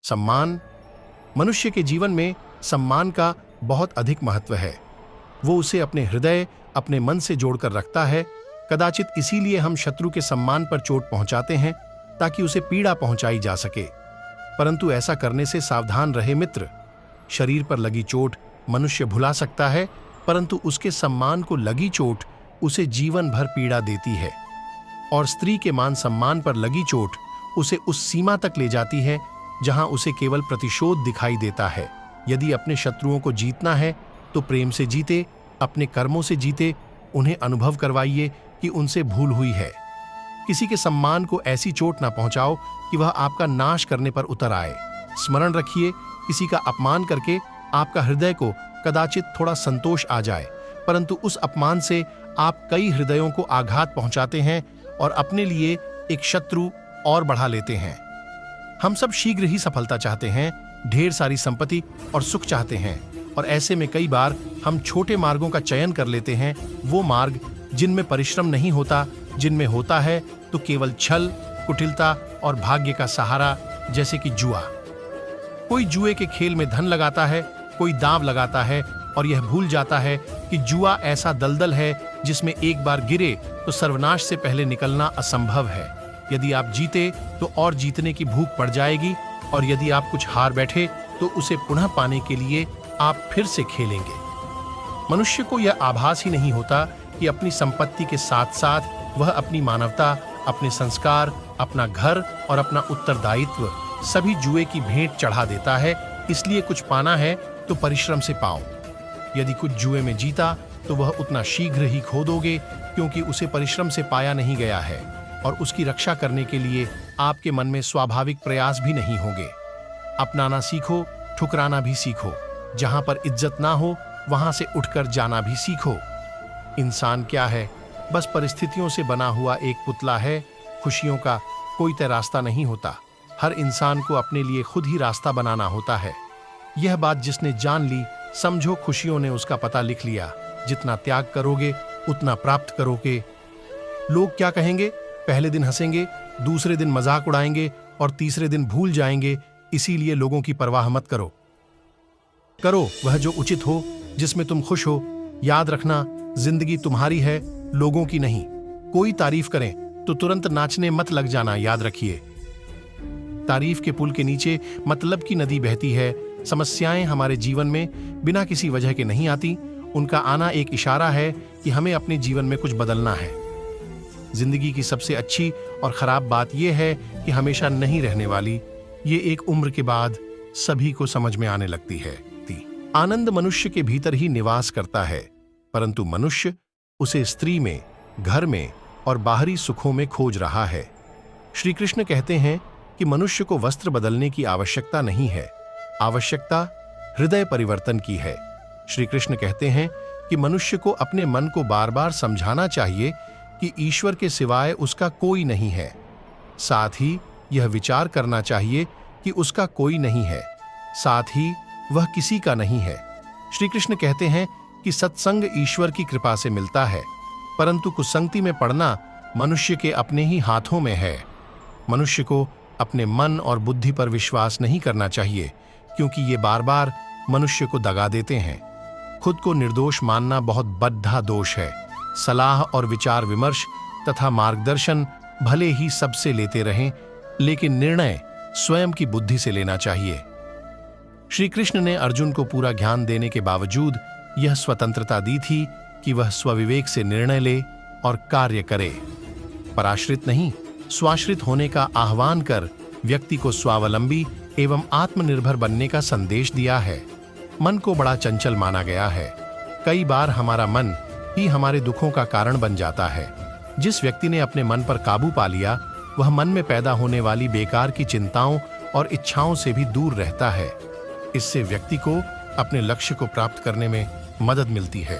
सम्मान। मनुष्य के जीवन में सम्मान का बहुत अधिक महत्व है। वो उसे अपने हृदय, अपने मन से जोड़कर रखता है। कदाचित इसीलिए हम शत्रु के सम्मान पर चोट पहुंचाते हैं ताकि उसे पीड़ा पहुंचाई जा सके, परंतु ऐसा करने से सावधान रहे मित्र। शरीर पर लगी चोट मनुष्य भुला सकता है, परंतु उसके सम्मान को लगी चोट उसे जीवन भर पीड़ा देती है। और स्त्री के मान सम्मान पर लगी चोट उसे उस सीमा तक ले जाती है जहां उसे केवल प्रतिशोध दिखाई देता है। यदि अपने शत्रुओं को जीतना है तो प्रेम से जीते, अपने कर्मों से जीते, उन्हें अनुभव करवाइए कि उनसे भूल हुई है। किसी के सम्मान को ऐसी चोट ना पहुंचाओ कि वह आपका नाश करने पर उतर आए। स्मरण रखिए, किसी का अपमान करके आपका हृदय को कदाचित थोड़ा संतोष आ जाए, परंतु उस अपमान से आप कई हृदयों को आघात पहुंचाते हैं और अपने लिए एक शत्रु और बढ़ा लेते हैं। हम सब शीघ्र ही सफलता चाहते हैं, ढेर सारी संपत्ति और सुख चाहते हैं, और ऐसे में कई बार हम छोटे मार्गों का चयन कर लेते हैं, वो मार्ग जिनमें परिश्रम नहीं होता, जिनमें होता है तो केवल छल, कुटिलता और भाग्य का सहारा, जैसे कि जुआ। कोई जुए के खेल में धन लगाता है, कोई दांव लगाता है और यह भूल जाता है कि जुआ ऐसा दलदल है जिसमें एक बार गिरे तो सर्वनाश से पहले निकलना असंभव है। यदि आप जीते तो और जीतने की भूख पड़ जाएगी, और यदि आप कुछ हार बैठे तो उसे पुनः पाने के लिए आप फिर से खेलेंगे। मनुष्य को यह आभास ही नहीं होता कि अपनी संपत्ति के साथ साथ वह अपनी मानवता, अपने संस्कार, अपना घर और अपना उत्तरदायित्व सभी जुए की भेंट चढ़ा देता है। इसलिए कुछ पाना है तो परिश्रम से पाओ। यदि कुछ जुए में जीता तो वह उतना शीघ्र ही खो दोगे, क्योंकि उसे परिश्रम से पाया नहीं गया है, और उसकी रक्षा करने के लिए आपके मन में स्वाभाविक प्रयास भी नहीं होंगे। अपनाना सीखो, ठुकराना भी सीखो। जहां पर इज्जत ना हो वहां से उठकर जाना भी सीखो। इंसान क्या है? बस परिस्थितियों से बना हुआ एक पुतला है। खुशियों का कोई तय रास्ता नहीं होता। हर इंसान को अपने लिए खुद ही रास्ता बनाना होता है। यह बात जिसने जान ली, समझो खुशियों ने उसका पता लिख लिया। जितना त्याग करोगे उतना प्राप्त करोगे। लोग क्या कहेंगे? पहले दिन हंसेंगे, दूसरे दिन मजाक उड़ाएंगे और तीसरे दिन भूल जाएंगे। इसीलिए लोगों की परवाह मत करो। करो वह जो उचित हो, जिसमें तुम खुश हो। याद रखना, जिंदगी तुम्हारी है, लोगों की नहीं। कोई तारीफ करें तो तुरंत नाचने मत लग जाना, याद रखिए। तारीफ के पुल के नीचे मतलब की नदी बहती है। समस्याएं हमारे जीवन में बिना किसी वजह के नहीं आती। उनका आना एक इशारा है कि हमें अपने जीवन में कुछ बदलना है। जिंदगी की सबसे अच्छी और खराब बात यह है कि हमेशा नहीं रहने वाली। ये एक उम्र के बाद सभी को समझ में आने लगती है। आनंद मनुष्य के भीतर ही निवास करता है, परंतु मनुष्य उसे स्त्री में, घर में और बाहरी सुखों में खोज रहा है। श्री कृष्ण कहते हैं कि मनुष्य को वस्त्र बदलने की आवश्यकता नहीं है, आवश्यकता हृदय परिवर्तन की है। श्री कृष्ण कहते हैं कि मनुष्य को अपने मन को बार बार समझाना चाहिए कि ईश्वर के सिवाय उसका कोई नहीं है। साथ ही यह विचार करना चाहिए कि उसका कोई नहीं है, साथ ही वह किसी का नहीं है। श्री कृष्ण कहते हैं कि सत्संग ईश्वर की कृपा से मिलता है, परंतु कुसंगति में पड़ना मनुष्य के अपने ही हाथों में है। मनुष्य को अपने मन और बुद्धि पर विश्वास नहीं करना चाहिए, क्योंकि ये बार बार मनुष्य को दगा देते हैं। खुद को निर्दोष मानना बहुत बद्धा दोष है। सलाह और विचार विमर्श तथा मार्गदर्शन भले ही सबसे लेते रहें, लेकिन निर्णय स्वयं की बुद्धि से लेना चाहिए। श्री कृष्ण ने अर्जुन को पूरा ज्ञान देने के बावजूद यह स्वतंत्रता दी थी कि वह स्वविवेक से निर्णय ले और कार्य करे। पराश्रित नहीं, स्वाश्रित होने का आह्वान कर व्यक्ति को स्वावलंबी एवं आत्मनिर्भर बनने का संदेश दिया है। मन को बड़ा चंचल माना गया है। कई बार हमारा मन ही हमारे दुखों का कारण बन जाता है। जिस व्यक्ति ने अपने मन पर काबू पा लिया, वह मन में पैदा होने वाली बेकार की चिंताओं और इच्छाओं से भी दूर रहता है। इससे व्यक्ति को अपने लक्ष्य को प्राप्त करने में मदद मिलती है।